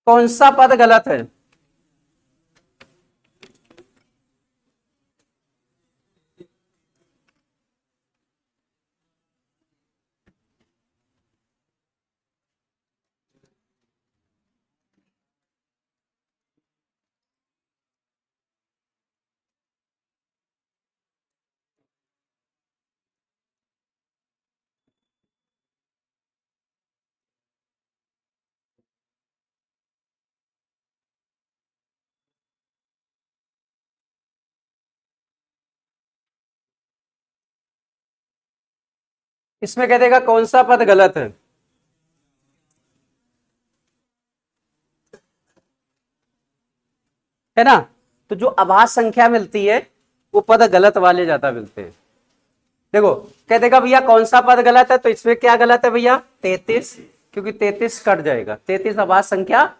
कौन सा पद गलत है? इसमें कह देगा कौन सा पद गलत है ना? तो जो अभाज्य संख्या मिलती है वो पद गलत वाले ज्यादा मिलते हैं। देखो कह देगा भैया कौन सा पद गलत है, तो इसमें क्या गलत है भैया? 33, क्योंकि 33 कट जाएगा, 33 अभाज्य संख्या।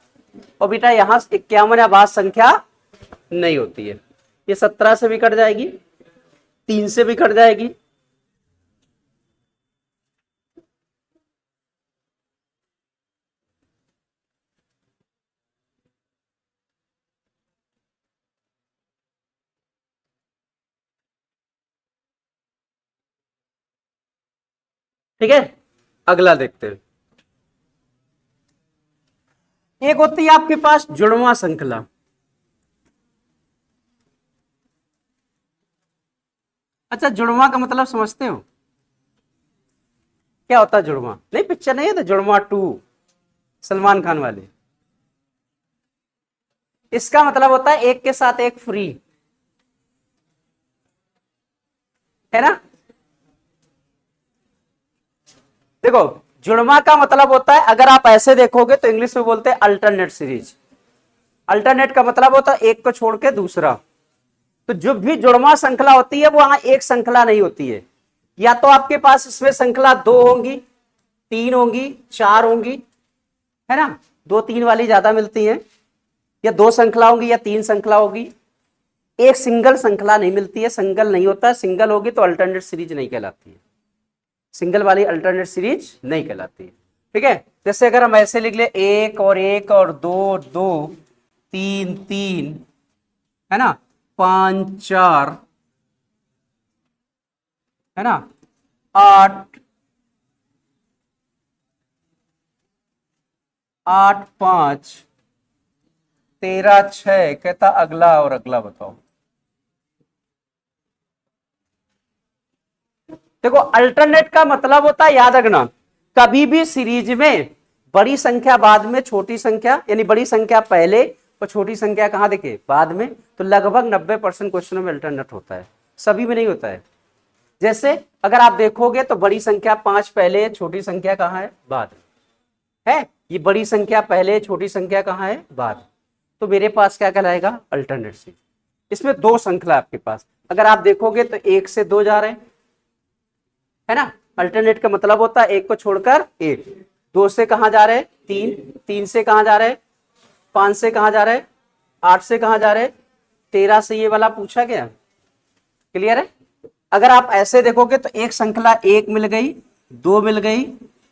और बेटा यहां 51 अभाज्य संख्या नहीं होती है। ये 17 से भी कट जाएगी, 3 से भी कट जाएगी। ठीक है, अगला देखते हैं। एक होती है आपके पास जुड़वां श्रृंखला। अच्छा, जुड़वां का मतलब समझते हो? क्या होता है जुड़वां? नहीं, पिक्चर नहीं है तो जुड़वां 2 सलमान खान वाले। इसका मतलब होता है एक के साथ एक फ्री, है ना? देखो जुड़वां का मतलब होता है, अगर आप ऐसे देखोगे तो इंग्लिश में बोलते हैं अल्टरनेट सीरीज। अल्टरनेट का मतलब होता है एक को छोड़ के दूसरा। तो जो भी जुड़वां श्रृंखला होती है वो वहां एक श्रृंखला नहीं होती है। या तो आपके पास इसमें श्रृंखला 2 होंगी, 3 होंगी, 4 होंगी, है ना? 2-3 वाली ज्यादा मिलती है। या 2 श्रृंखला होंगी या 3 श्रृंखला होगी। एक सिंगल श्रृंखला नहीं मिलती है, सिंगल नहीं होता है। सिंगल होगी तो अल्टरनेट सीरीज नहीं कहलाती है, सिंगल वाली अल्टरनेट सीरीज नहीं कहलाती है। ठीक है, जैसे अगर हम ऐसे लिख ले 1 और 1 और 2 2, 3 3, है ना, 5 4, है ना, 8 8 5, 13 6, कहता अगला और अगला बताओ। देखो अल्टरनेट का मतलब होता है, याद रखना, कभी भी सीरीज में बड़ी संख्या बाद में छोटी संख्या, यानी बड़ी संख्या पहले और छोटी संख्या कहां देखे? बाद में। तो लगभग 90% क्वेश्चनों में अल्टरनेट होता है, सभी में नहीं होता है। जैसे अगर आप देखोगे तो बड़ी संख्या 5 पहले है, छोटी संख्या कहां है? बाद में है। ये बड़ी संख्या पहले है, छोटी संख्या कहां है? बाद। तो मेरे पास क्या कहलाएगा? Alternate series. इसमें 2 श्रृंखला आपके पास, अगर आप देखोगे तो 1 से 2 जा रहे हैं, है ना? अल्टरनेट का मतलब होता है एक को छोड़कर एक। 2 से कहां जा रहे हैं? 3, 3 से कहां जा रहे हैं? 5 से कहां जा रहे हैं? 8 से कहां जा रहे हैं? 13 से। ये वाला पूछा गया, क्लियर है? अगर आप ऐसे देखोगे तो एक श्रृंखला 1 मिल गई, 2 मिल गई,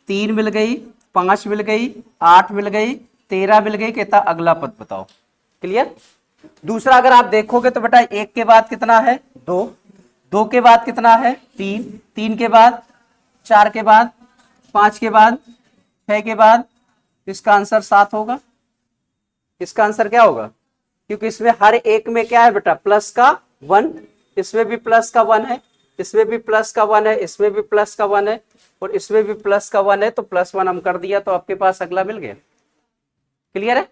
3 मिल गई, 5 मिल गई, 8 मिल गई, 13 मिल गई, कहता अगला पद बताओ। क्लियर? दूसरा अगर आप देखोगे तो बेटा 1 के बाद कितना है? 2, 2 के बाद कितना है? 3, 3 के बाद, 4 के बाद, 5 के बाद, 6 के बाद। इसका आंसर 7 होगा। इसका आंसर क्या होगा? क्योंकि इसमें हर एक में क्या है बेटा? प्लस का 1। इसमें भी प्लस का 1 है, इसमें भी प्लस का 1 है, इसमें भी प्लस का 1 है, और इसमें भी प्लस का 1 है। तो +1 हम कर दिया तो आपके पास अगला मिल गया। क्लियर है?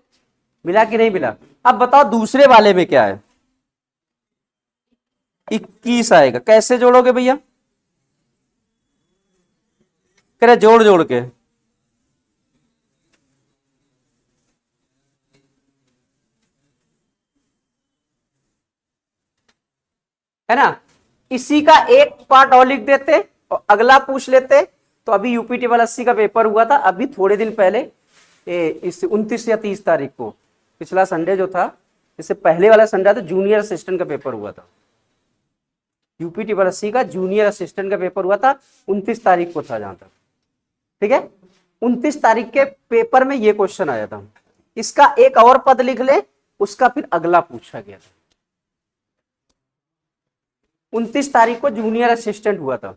मिला कि नहीं मिला? अब बताओ दूसरे वाले में क्या है? 21 आएगा। कैसे जोड़ोगे भैया? करे जोड़ जोड़ के, है ना? इसी का एक पार्ट और लिख देते और अगला पूछ लेते। तो अभी यूपी टेबल 80 का पेपर हुआ था अभी थोड़े दिन पहले, इस 29 या 30 तारीख को, पिछला संडे जो था, इससे पहले वाला संडे था, जूनियर असिस्टेंट का पेपर हुआ था। यूपी टेबल 80 का जूनियर असिस्टेंट का पेपर हुआ था, 29 तारीख को था जहां तक। ठीक है, 29 तारीख के पेपर में ये क्वेश्चन आया था। इसका एक और पद लिख ले, उसका फिर अगला पूछा गया था। 29 तारीख को जूनियर असिस्टेंट हुआ था।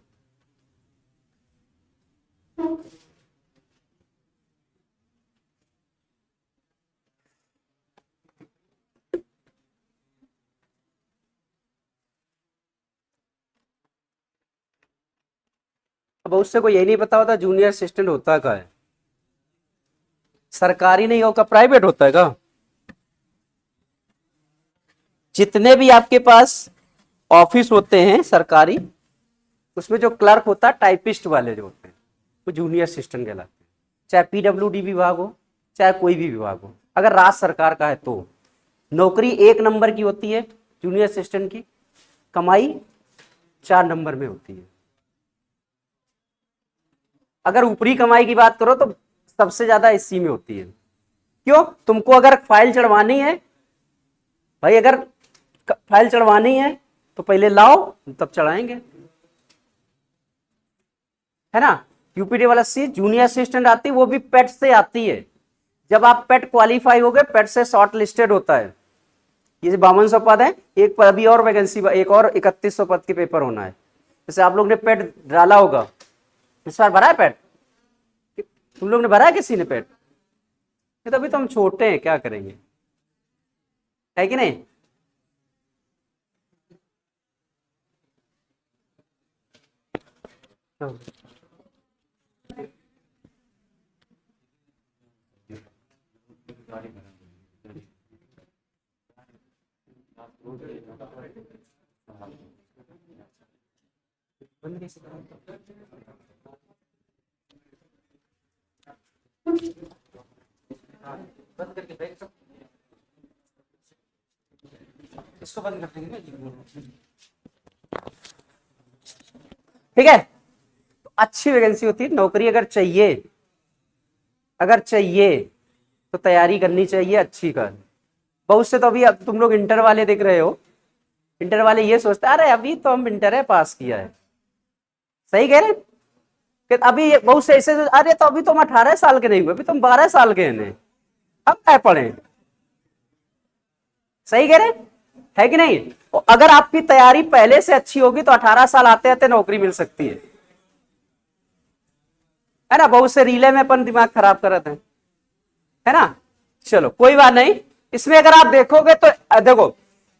अब उससे को यही नहीं पता होता जूनियर असिस्टेंट होता क्या है, सरकारी नहीं होगा प्राइवेट होता है का। जितने भी आपके पास ऑफिस होते हैं सरकारी, उसमें जो क्लर्क होता है टाइपिस्ट वाले जो होते हैं वो जूनियर असिस्टेंट कहलाते हैं। चाहे पीडब्ल्यूडी विभाग हो, चाहे कोई भी विभाग हो, अगर राज्य सरकार का है तो नौकरी 1 नंबर की होती है जूनियर असिस्टेंट की, कमाई 4 नंबर में होती है। अगर ऊपरी कमाई की बात करो तो सबसे ज्यादा इसी में होती है। क्यों? तुमको अगर फाइल चढ़वानी है भाई, अगर फाइल चढ़वानी है तो पहले लाओ तब चढ़ाएंगे, है ना। यूपीडी वाला सी जूनियर असिस्टेंट आती है, वो भी पेट से आती है। जब आप पेट क्वालिफाई हो गए, पेट से शॉर्ट लिस्टेड होता है। ये 5200 पद है, एक पर अभी और वैकेंसी, एक और 3100 पद के पेपर होना है। जैसे आप लोग ने पेट डाला होगा, इस बार भरा है पेट? तुम लोग ने भरा है किसी ने पेट? तो अभी तो हम छोटे हैं, क्या करेंगे, है कि नहीं। बंद करके बैठ सकते, इसको बंद कर देंगे। ठीक है, तो अच्छी वैकेंसी होती है। नौकरी अगर चाहिए तो तैयारी करनी चाहिए अच्छी कर। बहुत से तो अभी अब तुम लोग इंटर वाले देख रहे हो, इंटर वाले ये सोचते हैं अरे अभी तो हम इंटर है पास किया है, सही कह रहे हैं। अभी बहुत से ऐसे, अरे तो अभी तुम 18 साल के नहीं हुए, अभी तुम 12 साल के हैं, अब क्या पढ़े, सही कह रहे है कि नहीं। तो अगर आपकी तैयारी पहले से अच्छी होगी तो 18 साल आते आते नौकरी मिल सकती है ना। बहुत से रीले में अपन दिमाग खराब कर रहे थे, है ना। चलो कोई बात नहीं। इसमें अगर आप देखोगे तो देखो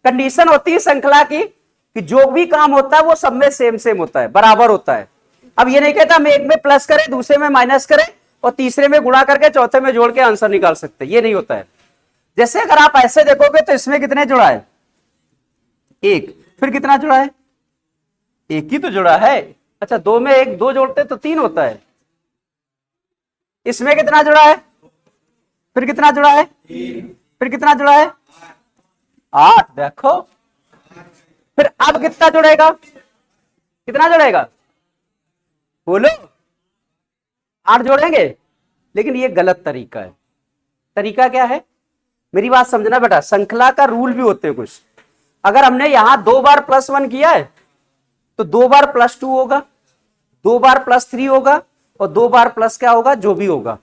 कंडीशन होती है श्रृंखला की कि जो भी काम होता है वो सब में सेम सेम होता है, बराबर होता है। अब ये नहीं कहता हम एक में प्लस करें, दूसरे में माइनस करें और तीसरे में गुणा करके चौथे में जोड़ के आंसर निकाल सकते, ये नहीं होता है। जैसे अगर आप ऐसे देखोगे तो इसमें कितने जुड़ा है, 1, फिर कितना जुड़ा है, 1 ही तो जुड़ा है। अच्छा 2 में 1 2 जोड़ते तो 3 होता है। इसमें कितना जुड़ा है, फिर कितना जुड़ा है, फिर कितना जुड़ा है, 8। देखो फिर अब कितना जुड़ेगा, कितना जुड़ेगा बोलो, 8 जोड़ेंगे। लेकिन ये गलत तरीका है। तरीका क्या है, मेरी बात समझना बेटा, श्रृंखला का रूल भी होते हैं कुछ। अगर हमने यहां 2 बार +1 किया है तो 2 बार +2 होगा, 2 बार +3 होगा और 2 बार प्लस क्या होगा, जो भी होगा,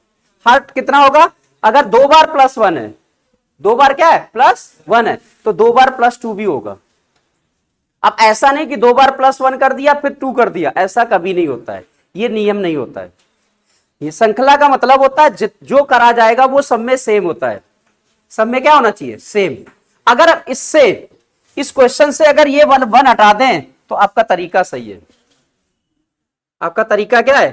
हर कितना होगा। अगर 2 बार +1 है, 2 बार क्या है +1 है, तो 2 बार +2 भी होगा। अब ऐसा नहीं कि 2 बार +1 कर दिया फिर 2 कर दिया, ऐसा कभी नहीं होता है, ये नियम नहीं होता है। ये श्रृंखला का मतलब होता है जो करा जाएगा वो सब में सेम होता है, सब में क्या होना चाहिए, सेम। अगर इससे इस क्वेश्चन से अगर ये 1 हटा दें तो आपका तरीका सही है। आपका तरीका क्या है,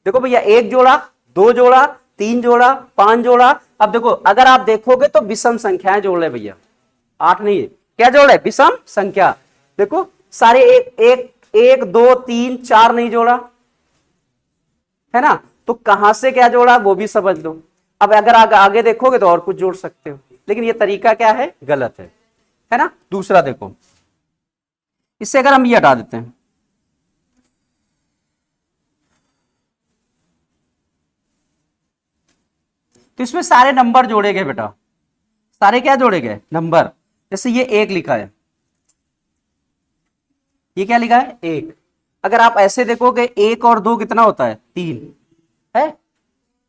देखो भैया 1 जोड़ा, 2 जोड़ा, 3 जोड़ा, 5 जोड़ा। अब देखो अगर आप देखोगे तो विषम संख्याएं जोड़ रहे भैया, 8 नहीं है, क्या जोड़ रहे, विषम संख्या। देखो सारे 1 2 3 4 नहीं जोड़ा, है ना। तो कहां से क्या जोड़ा वो भी समझ लो। अब अगर आगे देखोगे तो और कुछ जोड़ सकते हो, लेकिन ये तरीका क्या है, गलत है ना। दूसरा देखो, इससे अगर हम ये हटा देते हैं, तो इसमें सारे नंबर जोड़े गए बेटा, सारे क्या जोड़े गए, नंबर। जैसे ये 1 लिखा है, ये क्या लिखा है, 1। अगर आप ऐसे देखोगे 1 और 2 कितना होता है, 3 है।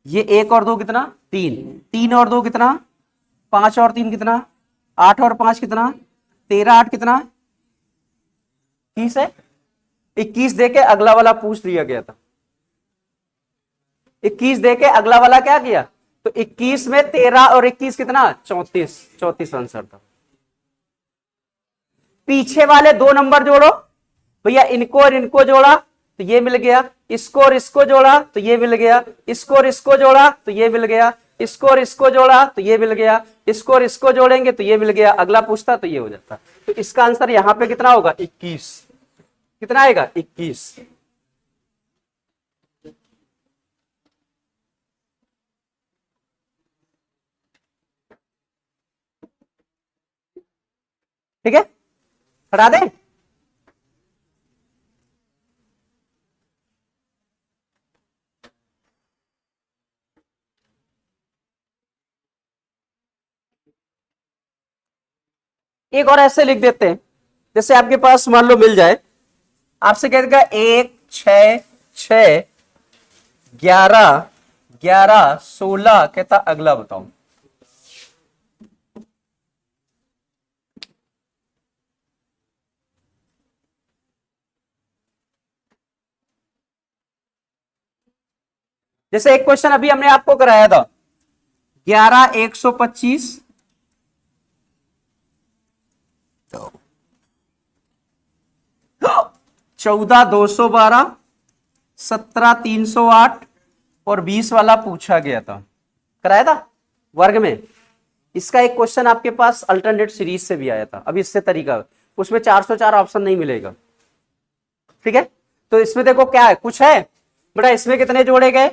ये 1 और 2 कितना, 3, 3 और 2 कितना, 5 और 3 कितना, 8 और 5 कितना, 13, 8 कितना, 21 है। 21 देके अगला वाला पूछ लिया गया था, 21 देके अगला वाला क्या किया, तो 21 में 13 और 21 कितना, 34, 34 आंसर था। पीछे वाले 2 नंबर जोड़ो भैया, इनको और इनको जोड़ा तो ये मिल गया, इसको और इसको जोड़ा तो ये मिल गया, इसको और इसको जोड़ा तो ये मिल गया, इसको और इसको जोड़ा तो ये मिल गया, इसको और इसको जोड़ेंगे तो ये मिल गया, अगला पूछता तो ये हो जाता। तो इसका आंसर यहां पे कितना होगा, 21। कितना आएगा, 21। ठीक है, हटा दें। एक और ऐसे लिख देते हैं, जैसे आपके पास मान लो मिल जाए, आपसे कह देगा 1, 6, 6, 11, 11, 16, कहता अगला बताओ। जैसे एक क्वेश्चन अभी हमने आपको कराया था, 11, 125, 14, 212, 17, 308 और 20 वाला पूछा गया था, कराया था वर्ग में। इसका एक क्वेश्चन आपके पास अल्टरनेट सीरीज से भी आया था, अभी इससे तरीका, उसमें 404 ऑप्शन नहीं मिलेगा। ठीक है, तो इसमें देखो क्या है, कुछ है बेटा, इसमें कितने जोड़े गए,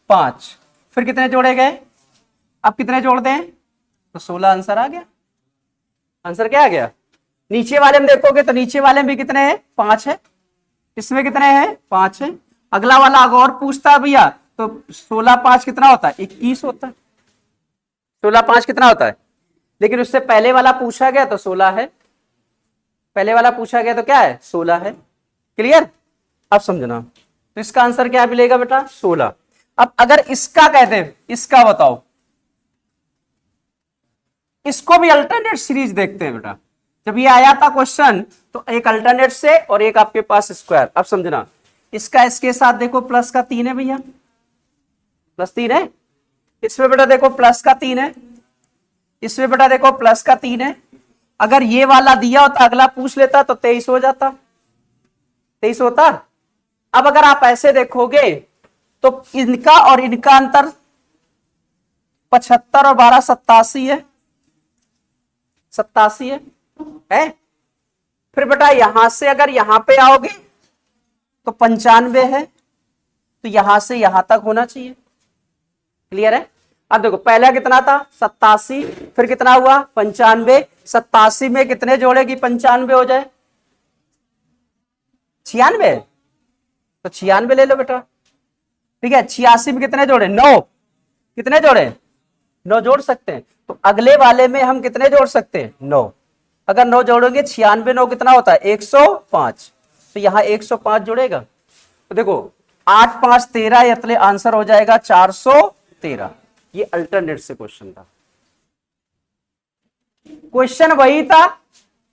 5, फिर कितने जोड़े गए, अब कितने जोड़ दें, तो 16 आंसर आ गया। आंसर क्या आ गया, नीचे वाले में देखोगे तो नीचे वाले में भी कितने हैं, 5 है, इसमें कितने हैं, 5 है। अगला वाला अगर और पूछता है भैया तो 16, 5 कितना होता है, 21 होता है। 16, 5 कितना होता है, लेकिन उससे पहले वाला पूछा गया तो 16 है, पहले वाला पूछा गया तो क्या है, 16 है। क्लियर, अब समझना, तो इसका आंसर क्या मिलेगा बेटा, 16। अब अगर इसका कहते हैं, इसका बताओ, इसको भी अल्टरनेट सीरीज देखते हैं बेटा। जब ये आया था क्वेश्चन तो एक अल्टरनेट से और एक आपके पास स्क्वायर। अब समझना, इसका इसके साथ देखो प्लस का 3 है भैया, प्लस 3 है, इसमें बेटा देखो प्लस का 3 है, इसमें बेटा देखो प्लस का 3 है। अगर ये वाला दिया होता, अगला पूछ लेता तो 23 हो जाता, 23 होता। अब अगर आप ऐसे देखोगे तो इनका और इनका अंतर 75 और 12 87 है, 87 है। फिर बेटा यहां से अगर यहां पे आओगे तो 95 है, तो यहां से यहां तक होना चाहिए। क्लियर है, अब देखो पहला कितना था, 87, फिर कितना हुआ, 95, 87 में कितने जोड़ेगी 95 हो जाए, 96, तो 96 ले लो बेटा। ठीक है, 86 में कितने जोड़े, 9, कितने जोड़े, 9 जोड़ सकते हैं। तो अगले वाले में हम कितने जोड़ सकते हैं, 9। अगर 9 जोड़ोगे 96, 9 कितना होता है, 105, तो यहां 105 जुड़ेगा। तो देखो 8, 5, 13, मतलब आंसर हो जाएगा 413। ये अल्टरनेट से क्वेश्चन था, क्वेश्चन वही था,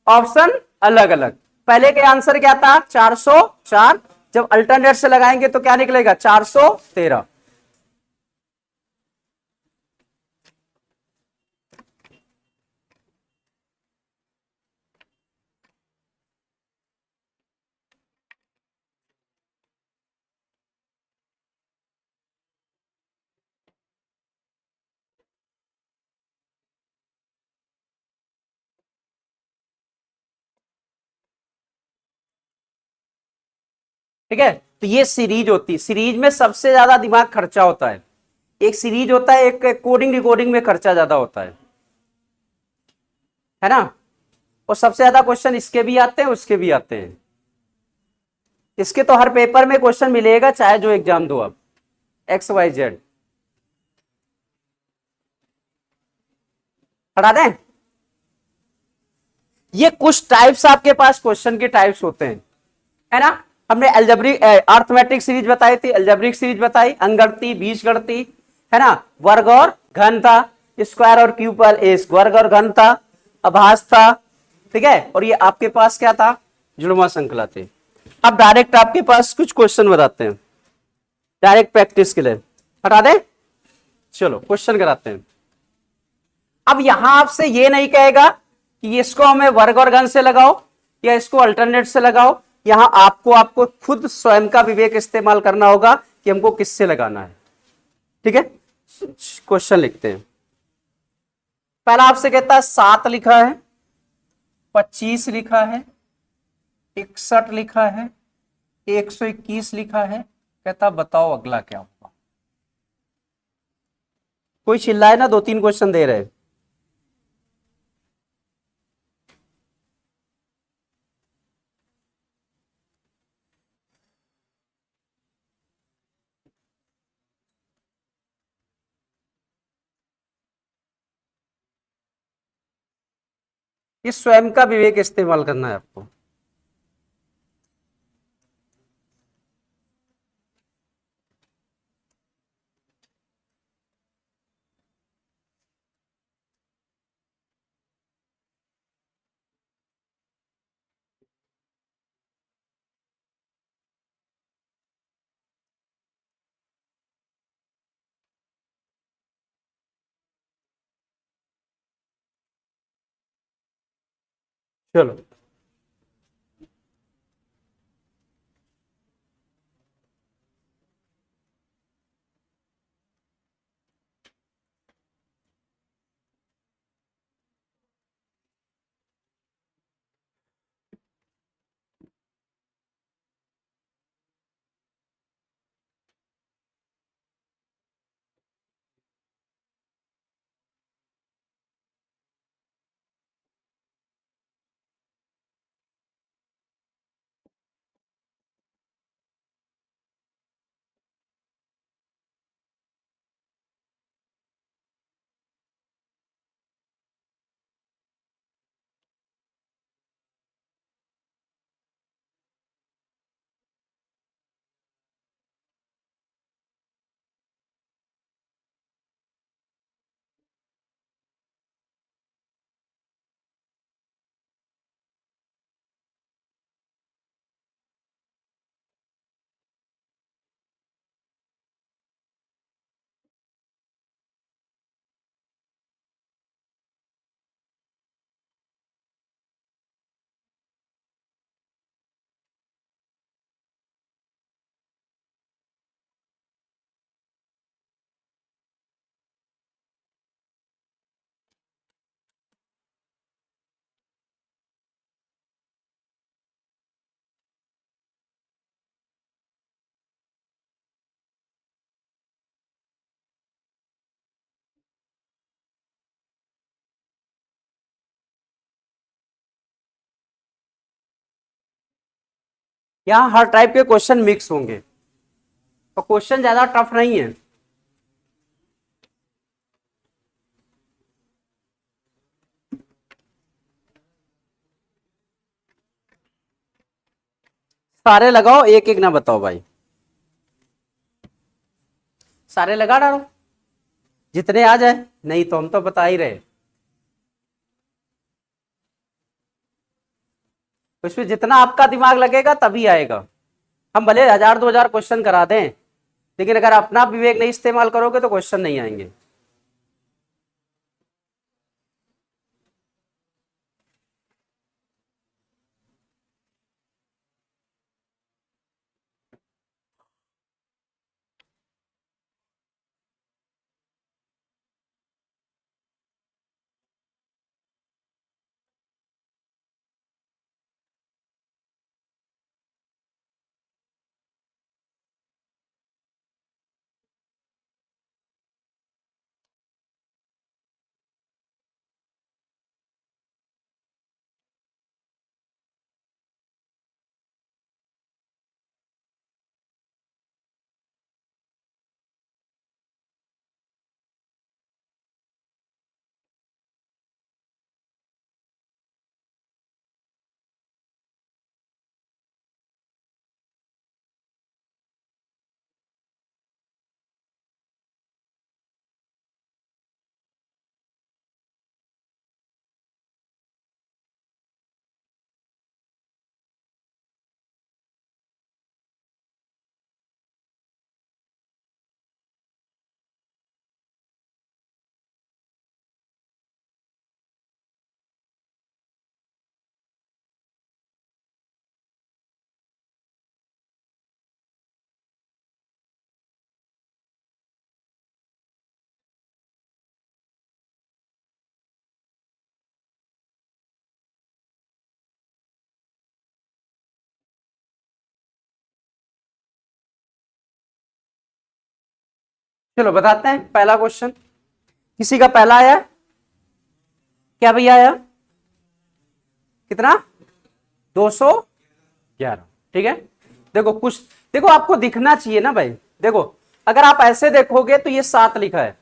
ऑप्शन अलग अलग। पहले के आंसर क्या था, 404, जब अल्टरनेट से लगाएंगे तो क्या निकलेगा, 413। ठीक है, तो ये सीरीज होती है, सीरीज में सबसे ज्यादा दिमाग खर्चा होता है। एक सीरीज होता है, एक कोडिंग रिकॉर्डिंग में खर्चा ज्यादा होता है ना। और सबसे ज्यादा क्वेश्चन इसके भी आते हैं, उसके भी आते हैं। इसके तो हर पेपर में क्वेश्चन मिलेगा, चाहे जो एग्जाम दो आप, XYZ। हटा दें, ये कुछ टाइप्स आपके पास क्वेश्चन के टाइप्स होते हैं, है ना। हमने अलजेब्रिक अर्थमेटिक सीरीज बताई थी, अलजेब्रिक सीरीज बताई, अंगगणितीय, बीजगणितीय, है ना, वर्ग और घन था, स्क्वायर और क्यूब पर एस वर्ग और घन था, अभाज्य था, ठीक है, और ये आपके पास क्या था, जुड़वा श्रृंखला थे। अब डायरेक्ट आपके पास कुछ क्वेश्चन बताते हैं, डायरेक्ट प्रैक्टिस के लिए, हटा दे, चलो क्वेश्चन कराते हैं। अब यहां आपसे ये नहीं कहेगा कि इसको हमें वर्ग और घन से लगाओ या इसको अल्टरनेट से लगाओ, यहां आपको खुद स्वयं का विवेक इस्तेमाल करना होगा कि हमको किससे लगाना है, ठीक है। क्वेश्चन लिखते हैं। पहला आपसे कहता है 7 लिखा है, 25 लिखा है, 61 लिखा है, 121 लिखा है, कहता बताओ अगला क्या होगा। कोई चिल्लाए ना, 2-3 क्वेश्चन दे रहे हैं। ये स्वयं का विवेक इस्तेमाल करना है आपको। चलो यहाँ हर टाइप के क्वेश्चन मिक्स होंगे, तो क्वेश्चन ज्यादा टफ नहीं है। सारे लगाओ, एक एक ना बताओ भाई, सारे लगा डालो जितने आ जाए, नहीं तो हम तो बता ही रहे। उसमें जितना आपका दिमाग लगेगा तभी आएगा। हम भले 1000-2000 क्वेश्चन करा दें, लेकिन अगर अपना विवेक नहीं इस्तेमाल करोगे तो क्वेश्चन नहीं आएंगे। चलो बताते हैं पहला क्वेश्चन। किसी का पहला आया क्या भैया? आया कितना? 211। ठीक है। देखो कुछ, देखो आपको दिखना चाहिए ना भाई। देखो अगर आप ऐसे देखोगे तो ये 7 लिखा है,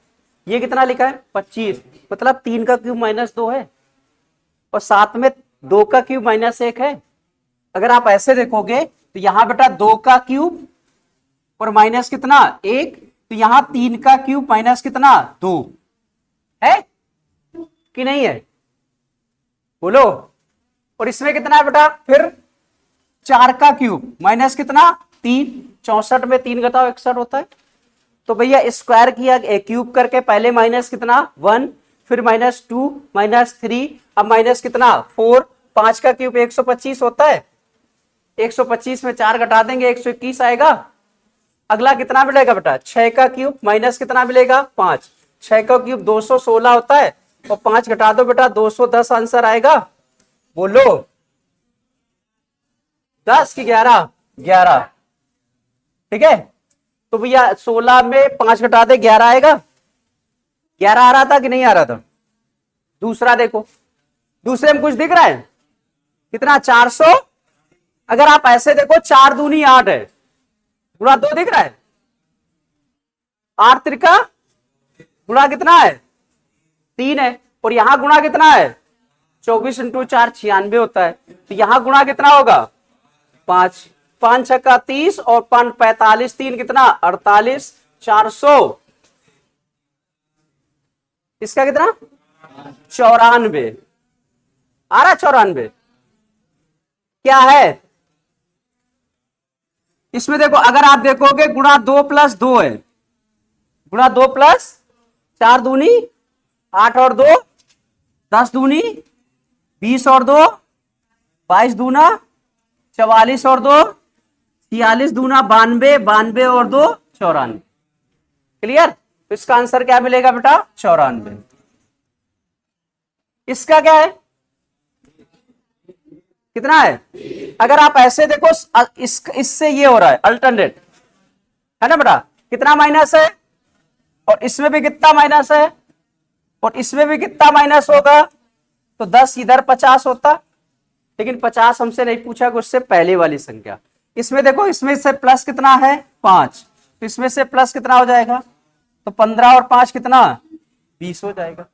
ये कितना लिखा है 25, मतलब 3 का क्यूब -2 है, और साथ में 2 का क्यूब -1 है। अगर आप ऐसे देखोगे तो यहां बेटा 2 का क्यूब और माइनस कितना 1, तो यहां 3 का क्यूब माइनस कितना 2 है कि नहीं है? बोलो। और इसमें कितना है बेटा फिर? 4 का क्यूब माइनस कितना 3, 64 में 3 घटाओ 61 होता है। तो भैया स्क्वायर किया क्यूब करके, पहले माइनस कितना 1, फिर -2, -3, अब माइनस कितना 4, 5 का क्यूब 125 होता है, 125 में 4 घटा देंगे 121 आएगा। अगला कितना मिलेगा बेटा? 6 का क्यूब माइनस कितना मिलेगा 5, 6 का क्यूब 216 होता है, और 5 घटा दो बेटा 210 आंसर आएगा। बोलो 10 की 11? 11। ठीक है। तो भैया 16 में 5 घटा दे 11 आएगा। 11 आ रहा था कि नहीं आ रहा था? दूसरा देखो, दूसरे में कुछ दिख रहा है? कितना 400। अगर आप ऐसे देखो 4 दूनी 8 है, गुणा 2 दिख रहा है, 8 त्रिका गुणा कितना है 3 है, और यहां गुणा कितना है 24 इंटू 4 96 होता है, तो यहां गुणा कितना होगा 5, 5 छक्का 30 और 5 45, 3 कितना 48, 400, इसका कितना 94 आ रहा। 94 क्या है इसमें? देखो अगर आप देखोगे गुणा 2 प्लस 2 है, गुणा 2 प्लस 4 दूनी 8 और 2 10 दूनी 20 और 2 22 दूना 44 और 2 46 दूना 92, 92 और 2 94। क्लियर? तो इसका आंसर क्या मिलेगा बेटा 94। इसका क्या है कितना है? अगर आप ऐसे देखो इससे ये हो रहा है अल्टरनेट, है ना बेटा? कितना माइनस है, और इसमें भी कितना माइनस है, और इसमें भी कितना माइनस होगा, तो 10 इधर 50 होता। लेकिन 50 हमसे नहीं पूछा कि उससे पहले वाली संख्या। इसमें देखो इसमें से प्लस कितना है 5, तो इसमें से प्लस कितना हो जाएगा, तो 15 और 5 कितना 20 हो जाएगा।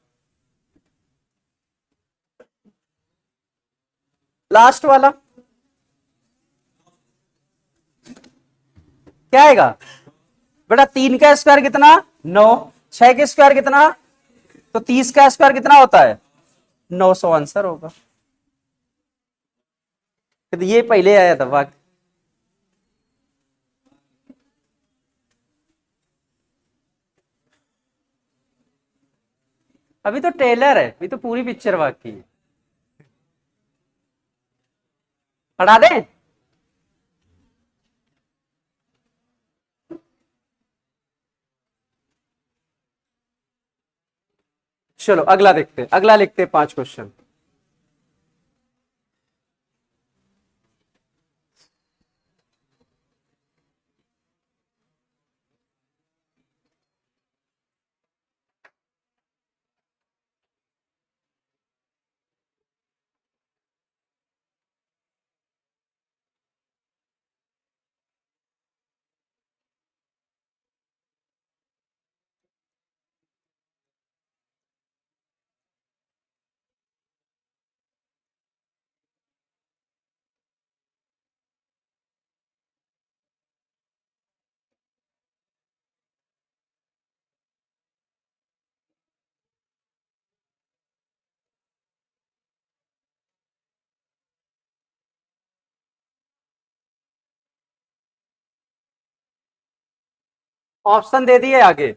लास्ट वाला क्या आएगा बेटा? 3 का स्क्वायर कितना 9, 6 का स्क्वायर कितना, तो 30 का स्क्वायर कितना होता है 900 आंसर होगा। तो ये पहले आया था बाकी। अभी तो टेलर है, अभी तो पूरी पिक्चर बाकी है। हटा दें? चलो अगला देखते हैं, अगला लिखते हैं 5 क्वेश्चन। ऑप्शन दे दिए आगे।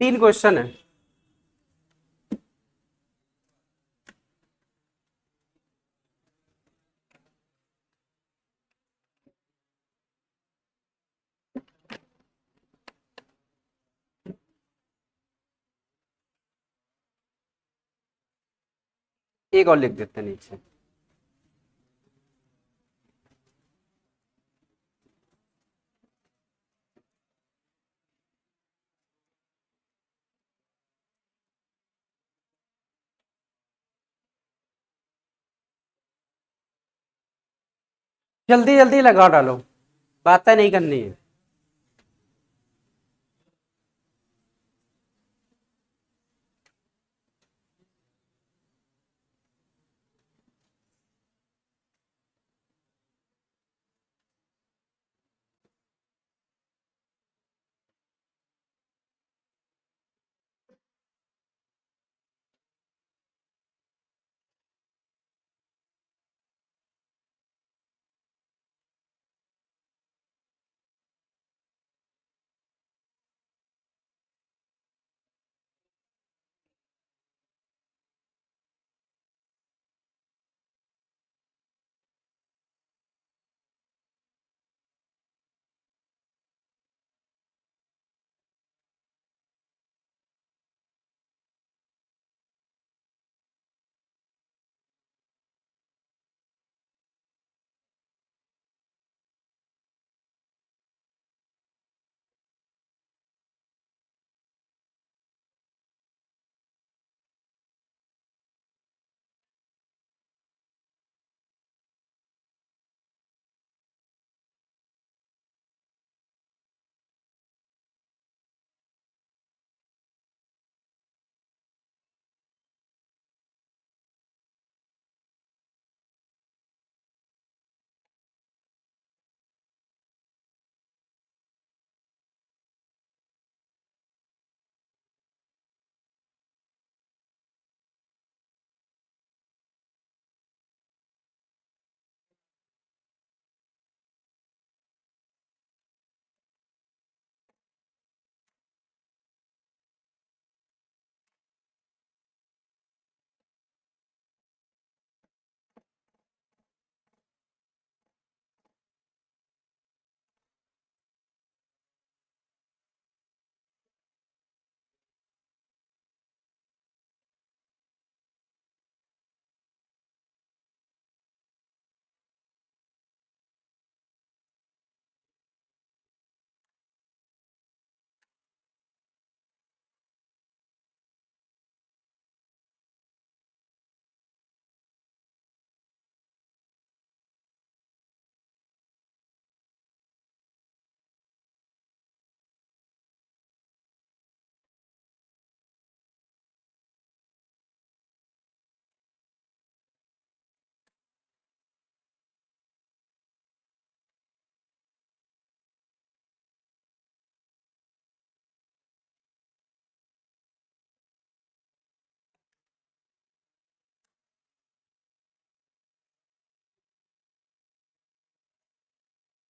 3 क्वेश्चन है। एक और लिख देते हैं नीचे। जल्दी जल्दी लगा डालो, बातें नहीं करनी है।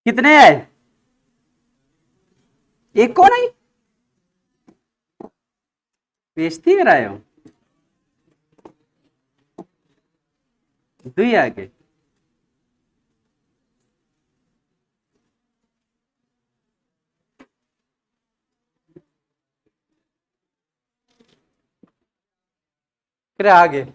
कितने आए? एक को नहीं, बेइज्जती कराए हो। 2 आगे। फिर आगे।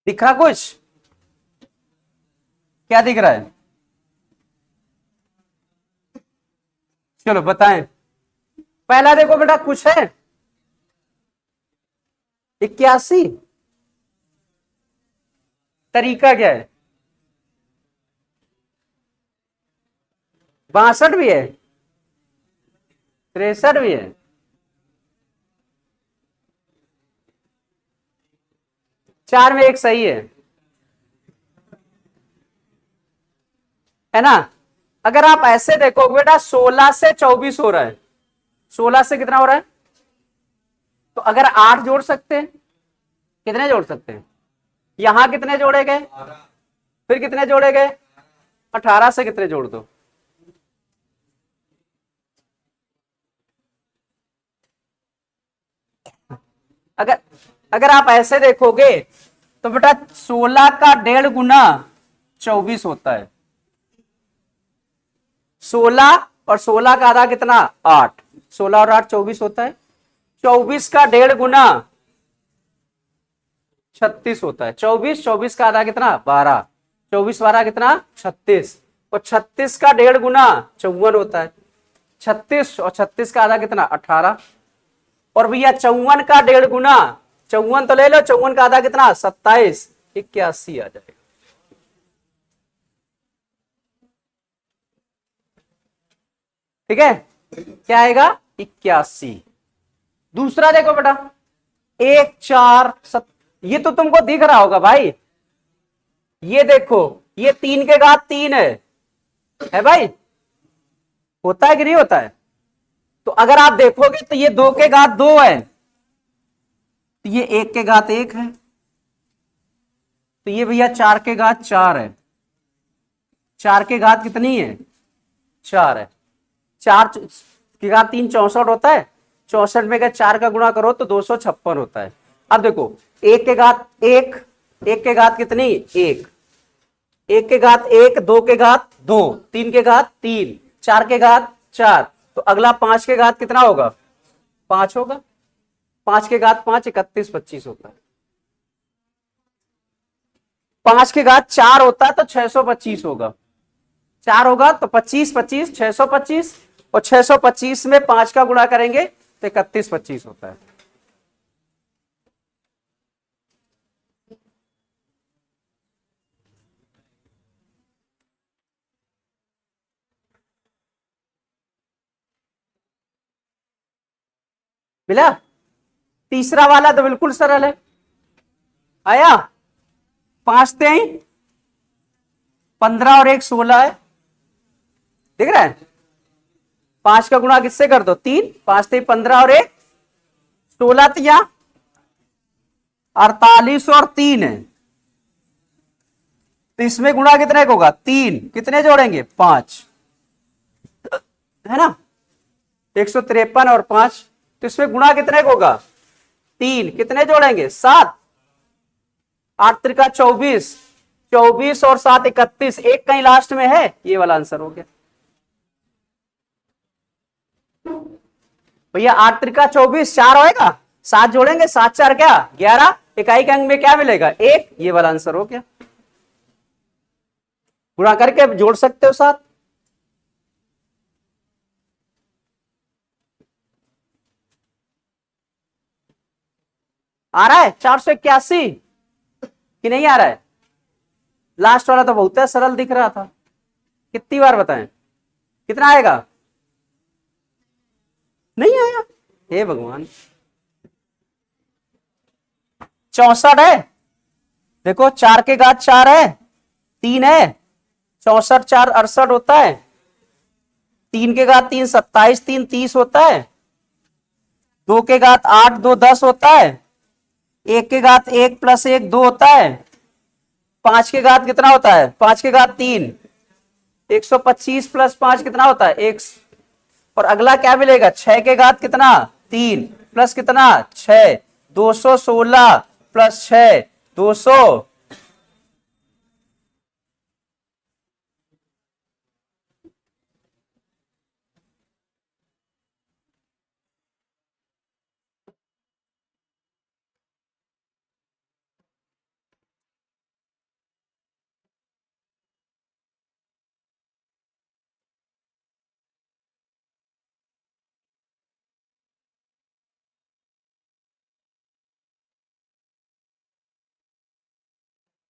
दिखा कुछ? क्या दिख रहा है? चलो बताएं। पहला देखो बेटा, कुछ है 81। तरीका क्या है? 62 भी है, 63 भी है। 4 में एक सही है ना। अगर आप ऐसे देखो बेटा 16 से 24 हो रहा है, 16 से कितना हो रहा है, तो अगर 8 जोड़ सकते हैं, कितने जोड़ सकते हैं, यहां कितने जोड़े गए, फिर कितने जोड़े गए, 18 से कितने जोड़ दो, अगर अगर आप ऐसे देखोगे तो बेटा 16 का 1.5 गुना 24 होता है, 16 और 16 का आधा कितना 8, 16 और 8 24 होता है, 24 का 1.5 गुना 36 होता है, 24, 24 का आधा कितना 12, 24 12 कितना 36, और 36 का 1.5 गुना 54 होता है, 36 और 36 का आधा कितना 18, और भैया 54 का 1.5 गुना 54 तो ले लो, 54 का आधा कितना 27, 81 आ जाएगा। ठीक है, क्या आएगा 81। दूसरा देखो बेटा 1 4 7, ये तो तुमको दिख रहा होगा भाई, ये देखो ये 3 के घात 3 है भाई, होता है कि नहीं होता है, तो अगर आप देखोगे तो ये 2 के घात 2 है, तो ये 1 के घात 1 है, तो ये भैया 4 के घात 4 है, 4 के घात कितनी है 4 है, 4 के घात 3 64 होता है, 64 में अगर 4 का गुणा करो तो 256 होता है। अब देखो 1 के घात 1, 1 के घात कितनी 1, 1 के घात 1, 2 के घात 2, 3 के घात 3, 4 के घात 4, तो अगला 5 के घात कितना होगा 5 होगा, 5 के घात 5 31 25 होता है, 5 के घात 4 होता है तो 625 होगा, 4 होगा तो 25 25 625, और 625 में 5 का गुणा करेंगे तो 31 25 होता है। मिला, तीसरा वाला तो बिल्कुल सरल है, आया 5 3 15 और 1 16 है, दिख रहा है, 5 का गुणा किससे कर दो 3, 5 3 15 और 1 16, तो यहां 48 और 3 है, तो इसमें गुणा कितने का होगा 3, कितने जोड़ेंगे 5, है ना, 153 और 5, तो इसमें गुणा कितने का होगा 3, कितने जोड़ेंगे 7, 8 त्रिका 24, 24 और 7 31, एक कहीं लास्ट में है, ये वाला आंसर हो गया भैया। 8 त्रिका 24, 4 होएगा, 7 जोड़ेंगे, 7 4 क्या 11, इकाई के अंक में क्या मिलेगा 1, ये वाला आंसर हो गया, गुणा करके जोड़ सकते हो 7। आ रहा है 481 कि नहीं आ रहा है, लास्ट वाला तो बहुत है सरल दिख रहा था, कितनी बार बताएं, कितना आएगा, नहीं आया, हे भगवान 64 है, देखो 4 के घात 4 है, 3 है, 64 4 68 होता है, 3 के घात 3 27 3 30 होता है, 2 के घात 8 2 10 होता है, 1 के घात 1 प्लस 1 2 होता है, 5 के घात कितना होता है 5 के घात 3, 125 प्लस 5 कितना होता है 1, और अगला क्या मिलेगा 6 के घात कितना 3 प्लस कितना 6, 216 प्लस 6 200,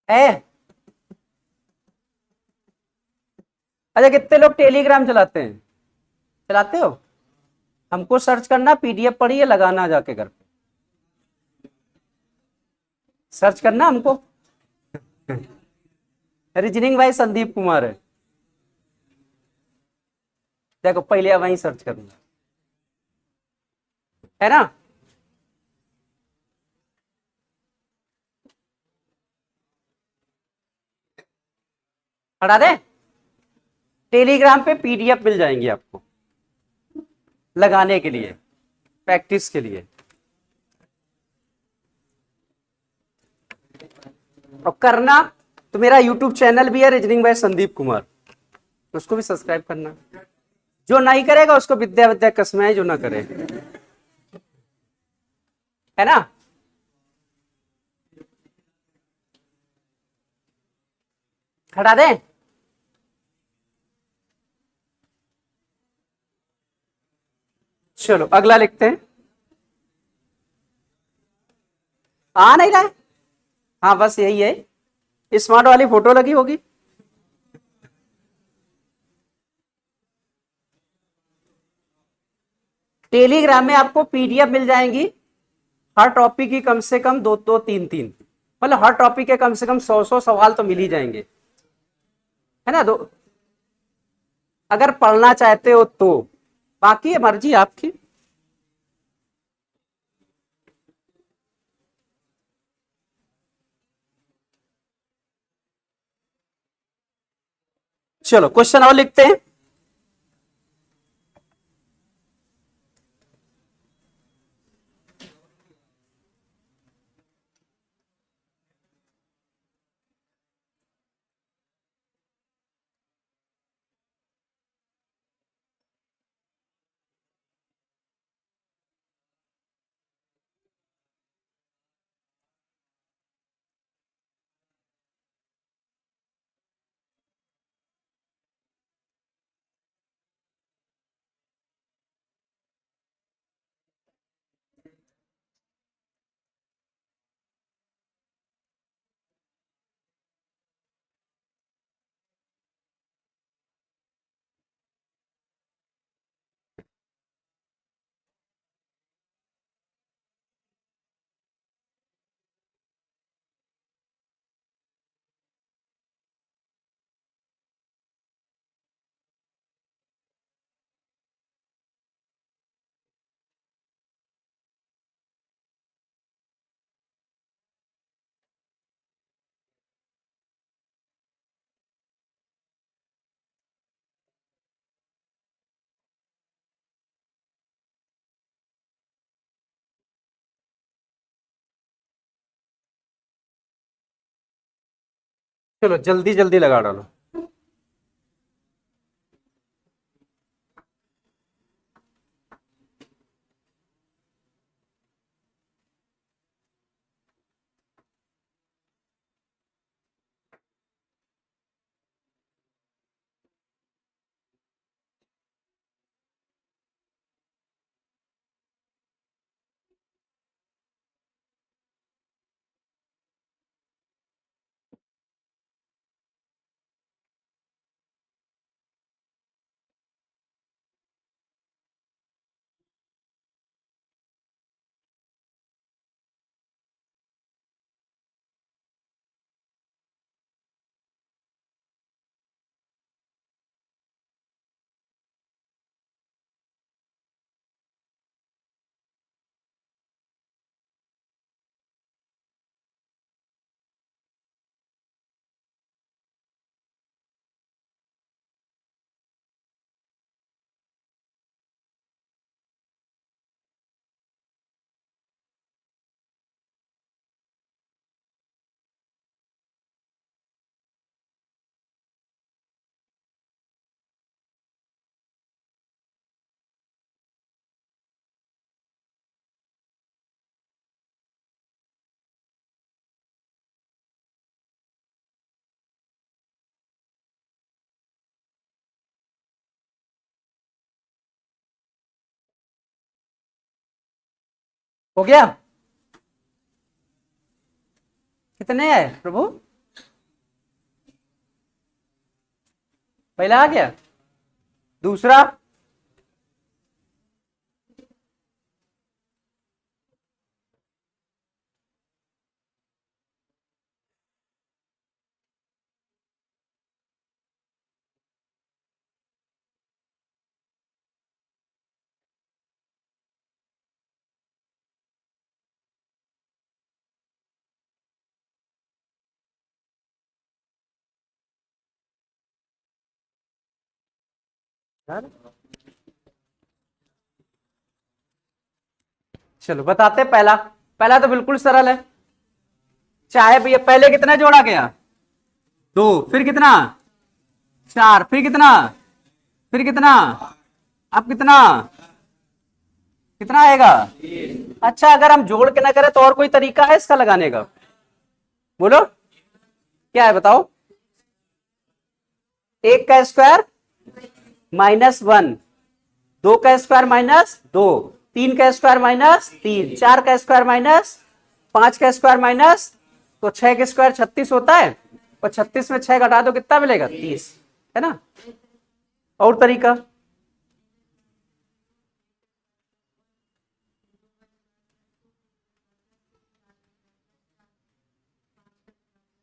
है। अच्छा कितने लोग टेलीग्राम चलाते हैं, चलाते हो, हमको सर्च करना पीडीएफ पढ़िए लगाना जाके घर पे, सर्च करना हमको। रीजनिंग भाई संदीप कुमार है। देखो पहले वहीं सर्च करना है ना। हटा दे। टेलीग्राम पे पीडीएफ मिल जाएंगी आपको लगाने के लिए, प्रैक्टिस के लिए। और करना तो मेरा यूट्यूब चैनल भी है रीजनिंग बाय संदीप कुमार, उसको भी सब्सक्राइब करना। जो नहीं करेगा उसको विद्या विद्या कसमें है, जो ना करे, है ना। हटा दे। चलो अगला लिखते हैं। आ नहीं रहा है। हाँ बस यही है, स्मार्ट वाली फोटो लगी होगी। टेलीग्राम में आपको पीडीएफ मिल जाएंगी, हर टॉपिक की कम से कम दो दो तीन तीन, मतलब हर टॉपिक के कम से कम 100 सवाल तो मिल ही जाएंगे, है ना। दो अगर पढ़ना चाहते हो तो, बाकी है मर्जी आपकी। चलो क्वेश्चन और लिखते हैं। चलो जल्दी जल्दी लगा डालो। हो गया। कितने आए प्रभु? पहला आ गया, दूसरा यार चलो बताते हैं। पहला पहला तो बिल्कुल सरल है। चाहे भैया पहले कितना जोड़ा गया, 2, फिर कितना 4, फिर कितना, फिर कितना, अब कितना, कितना आएगा। अच्छा अगर हम जोड़ के ना करें तो और कोई तरीका है इसका लगाने का, बोलो क्या है बताओ। 1 का स्क्वायर -1, 2 का स्क्वायर -2, 3 का स्क्वायर -3, 4 का स्क्वायर -5 का स्क्वायर माइनस, तो 6 का स्क्वायर 36 होता है, और 36 में 6 घटा दो कितना मिलेगा, 30, है ना। और तरीका,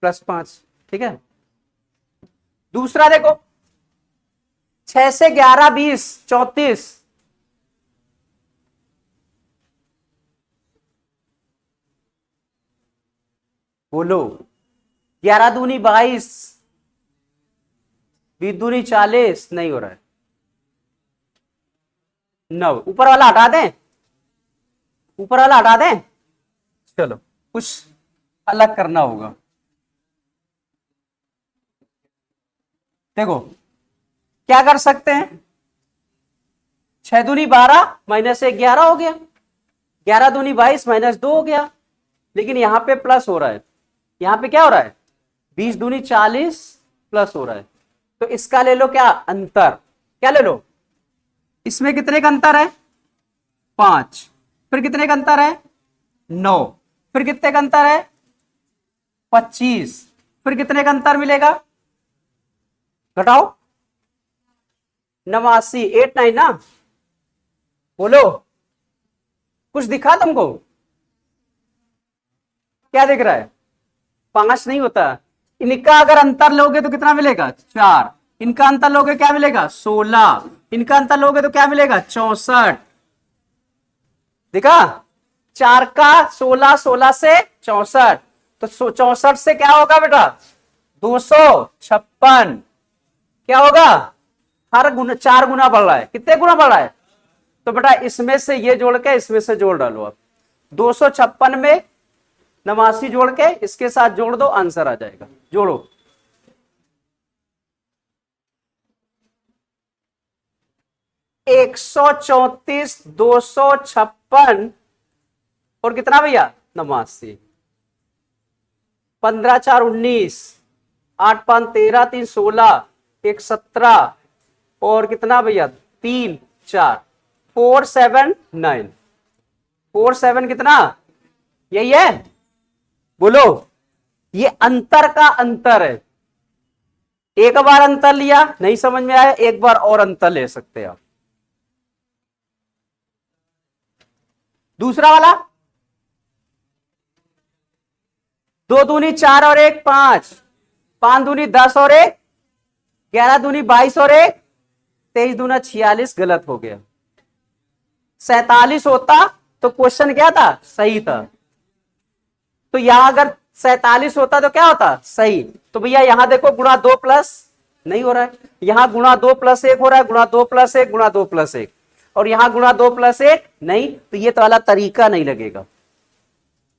+5, ठीक है। दूसरा देखो, 6 से 11 20 34, बोलो 11 दूनी 22, 20 दूनी 40, नहीं हो रहा है। 9, ऊपर वाला हटा दें, ऊपर वाला हटा दें, चलो कुछ अलग करना होगा। देखो क्या कर सकते हैं, 6 दूनी 12 -1 11 हो गया, 11 दूनी 22 -2 हो गया, लेकिन यहां पे प्लस हो रहा है, यहां पे क्या हो रहा है, 20 दूनी 40 प्लस हो रहा है। तो इसका ले लो क्या अंतर, क्या ले लो, इसमें कितने का अंतर है 5, फिर कितने का अंतर है 9, फिर कितने का अंतर है 25, फिर कितने का अंतर मिलेगा, घटाओ 89, 8 9 ना, बोलो कुछ दिखा तुमको, क्या दिख रहा है, 5 नहीं होता। इनका अगर अंतर लोगे तो कितना मिलेगा 4, इनका अंतर लोगे क्या मिलेगा 16, इनका अंतर लोगे तो क्या मिलेगा 64, देखा 4 का 16, 16 से 64, तो 64 से क्या होगा बेटा 256, क्या होगा हर गुना 4 गुना बढ़ रहा है, कितने गुना बढ़ रहा है, तो बेटा इसमें से ये जोड़ के इसमें से जोड़ डालो, अब 256 में 89 जोड़ के इसके साथ जोड़ दो, आंसर आ जाएगा, जोड़ो 134 256 और कितना भैया 89, 15 4 19, 8 5 13 3 16, 1 17 और कितना भैया 3 4, 4 7 9, 4 7 कितना, यही है, बोलो ये अंतर का अंतर है। एक बार अंतर लिया नहीं समझ में आया, एक बार और अंतर ले सकते हैं आप। दूसरा वाला 2 दूनी 4 और 1 5, 5 दूनी 10 और 1 11 दूनी 22 और 1 23 दूना 46, गलत हो गया, 47 होता तो क्वेश्चन क्या था सही था, तो यहां अगर 47 होता तो क्या होता सही, तो भैया यहां देखो गुणा 2 प्लस नहीं हो रहा है, यहां गुणा 2 + 1 हो रहा है, गुणा 2 + 1 गुणा 2 + 1, और यहां गुणा 2 + 1 नहीं, तो ये तो वाला तरीका नहीं लगेगा,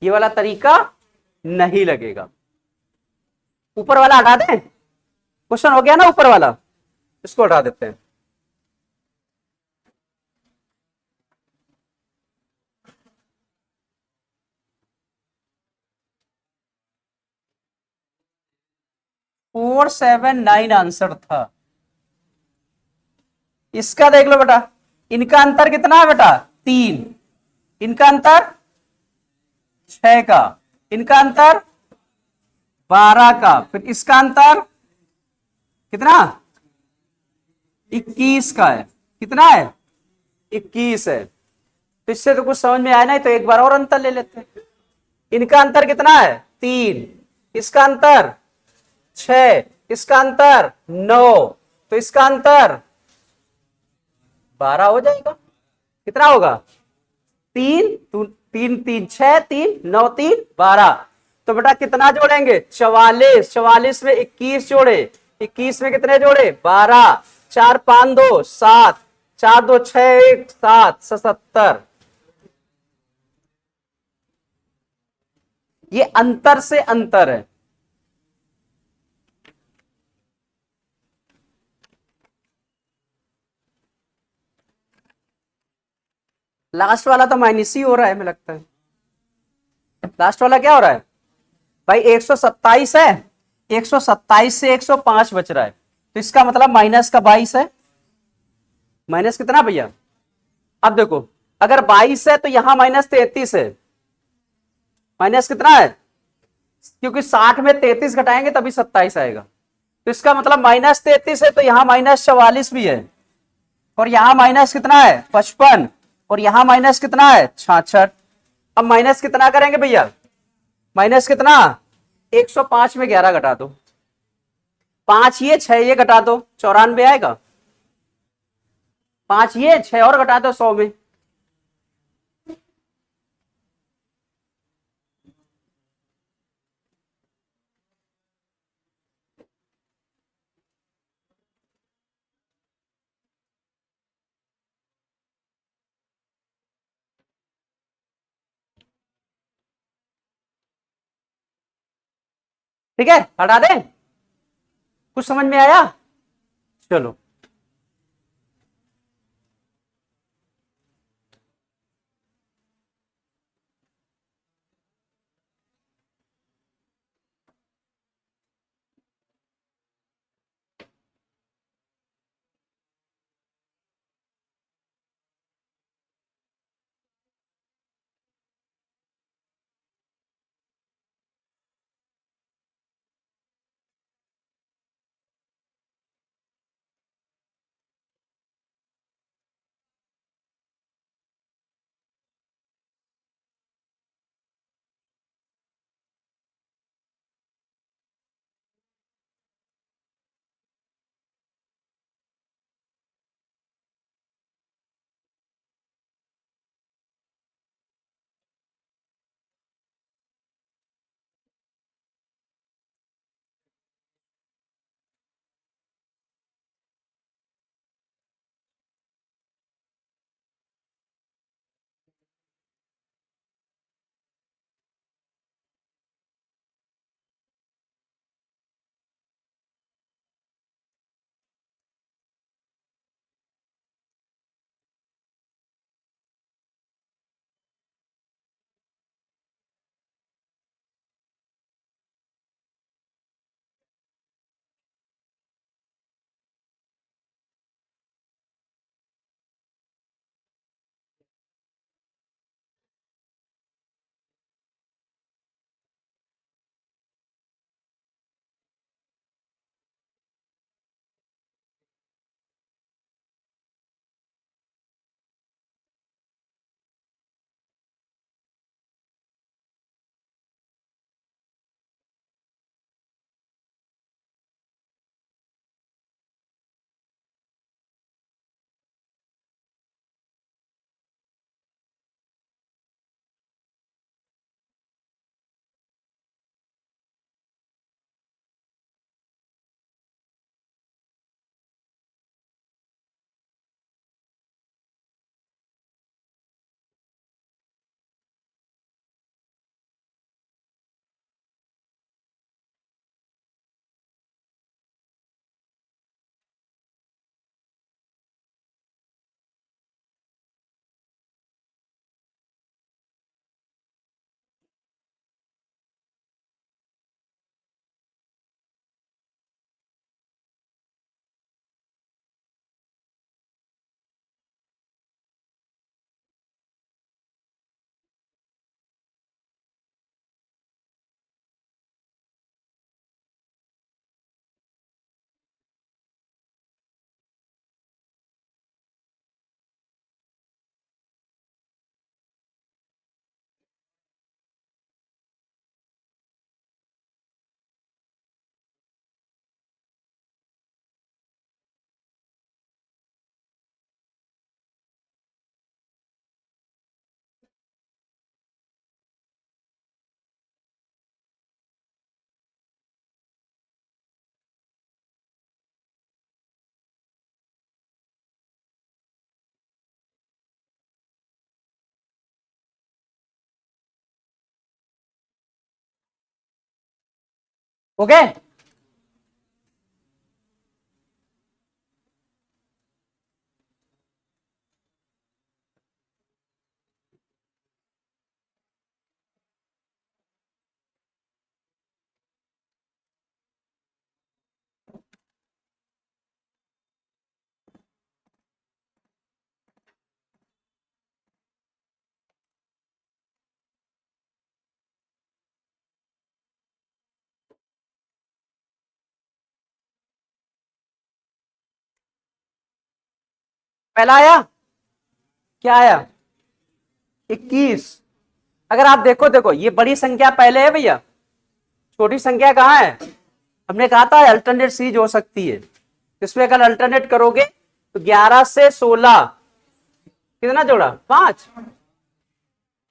ये वाला तरीका नहीं लगेगा। ऊपर वाला हटा दें, क्वेश्चन हो गया ना ऊपर वाला, इसको हटा देते हैं। फोर 7 9 आंसर था। इसका देख लो बेटा, इनका अंतर कितना है बेटा 3, इनका अंतर 6 का, इनका अंतर 12 का, फिर इसका अंतर कितना 21 का है, कितना है 21 है, तो इससे तो कुछ समझ में आया नहीं, तो एक बार और अंतर ले लेते हैं। इनका अंतर कितना है 3, इसका अंतर 6, इसका अंतर 9, तो इसका अंतर 12 हो जाएगा, कितना होगा 3 3 3 6 3 9 3 12, तो बेटा कितना जोड़ेंगे 44, 44 में 21 जोड़े, 21 में कितने जोड़े 12, 4 5 2 7, 4 2 6 1 7, 77। ये अंतर से अंतर है। लास्ट वाला तो माइनस ही हो रहा है, मुझे लगता है। लास्ट वाला क्या हो रहा है भाई? 127 है, 127 से 105 बच रहा है, तो इसका मतलब माइनस का 22 है। माइनस कितना भैया? अब देखो, अगर 22 है तो यहां माइनस 33 है। माइनस कितना है? क्योंकि 60 में 33 घटाएंगे तभी 27 आएगा, तो इसका मतलब माइनस 33 है, तो यहां माइनस 44 भी है। और यहां माइनस कितना है? 55। और यहां माइनस कितना है? 66। अब माइनस कितना करेंगे भैया? माइनस कितना? 105 में 11 घटा दो, 5 ये 6 ये घटा दो, 94 आएगा। 5 ये 6 और घटा दो 100 में। ठीक है, हटा दें? कुछ समझ में आया? चलो। ओके। पहला आया, क्या आया? 21। अगर आप देखो, देखो ये बड़ी संख्या पहले है भैया, छोटी संख्या कहाँ है? हमने कहा था अल्टरनेट सीरीज हो सकती है, इसमें अगर अल्टरनेट करोगे तो 11 से 16 कितना जोड़ा? 5।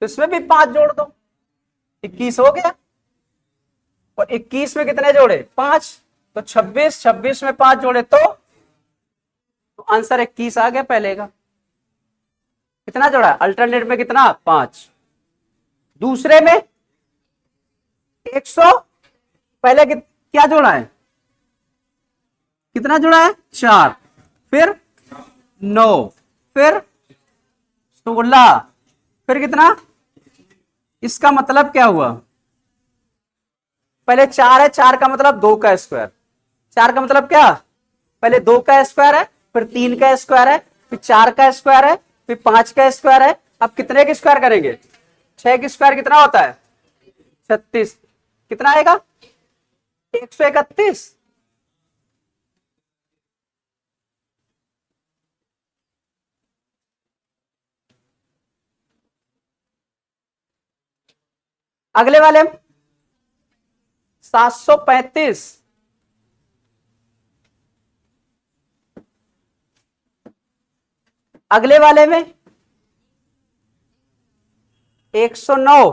तो इसमें भी 5 जोड़ दो, 21 हो गया। और 21 में कितने जोड़े? 5। तो 26, 26 में 5 जोड़े तो आंसर 21 आ गया पहले का। कितना जोड़ा? अल्टरनेट में कितना? 5। दूसरे में 100 पहले क्या जोड़ा है? कितना जोड़ा है? 4, फिर 9, फिर 16, फिर कितना? इसका मतलब क्या हुआ? पहले 4 है, 4 का मतलब 2 का स्क्वायर। 4 का मतलब क्या? पहले 2 का स्क्वायर है, फिर 3 का स्क्वायर है, फिर 4 का स्क्वायर है, फिर 5 का स्क्वायर है। अब कितने के स्क्वायर करेंगे? 6 के स्क्वायर कितना होता है? 36। कितना आएगा? 131। अगले वाले 735। अगले वाले में 109।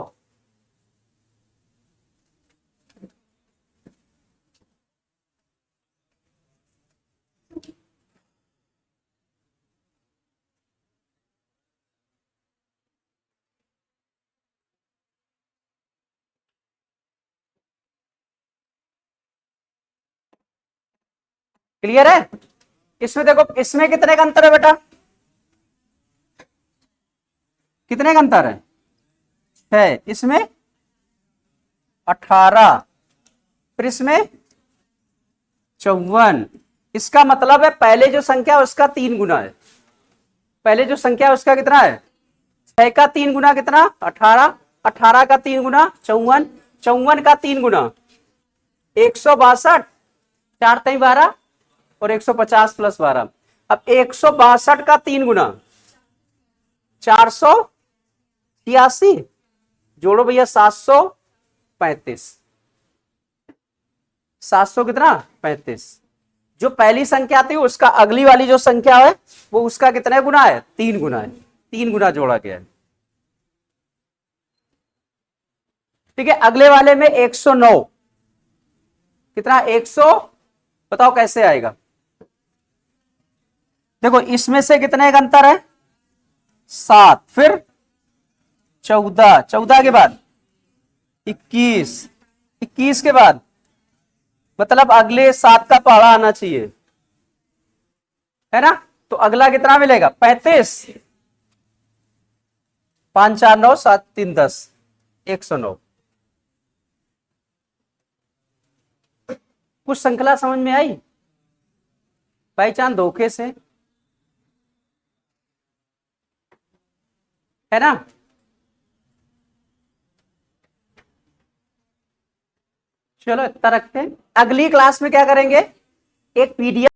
क्लियर है? इसमें देखो, इसमें कितने का अंतर है बेटा? कितने का अंतर है? इसमें 18, फिर इसमें 54। इसका मतलब है पहले जो संख्या है उसका 3 गुना है। पहले जो संख्या है उसका कितना है? 6 का 3 गुना कितना? 18। 18 का 3 गुना 54। 54 का 3 गुना 162। 4 3 12 और 150 प्लस 12। अब 162 का 3 गुना 486। जोड़ो भैया, 735। 700 कितना? 35। जो पहली संख्या थी उसका अगली वाली जो संख्या है वो उसका कितने गुना है? 3 गुना है। 3 गुना जोड़ा गया है। ठीक है। अगले वाले में 109। कितना? 100। बताओ कैसे आएगा? देखो इसमें से कितने का अंतर है? 7, फिर 14। 14 के बाद 21। 21 के बाद मतलब अगले 7 का पहाड़ा आना चाहिए, है ना? तो अगला कितना मिलेगा? 35। 5 4 9 7 3 10। 109। कुछ श्रृंखला समझ में आई? बाई चांस धोखे से, है ना? चलो इतना रखते हैं। अगली क्लास में क्या करेंगे? एक पीडीएफ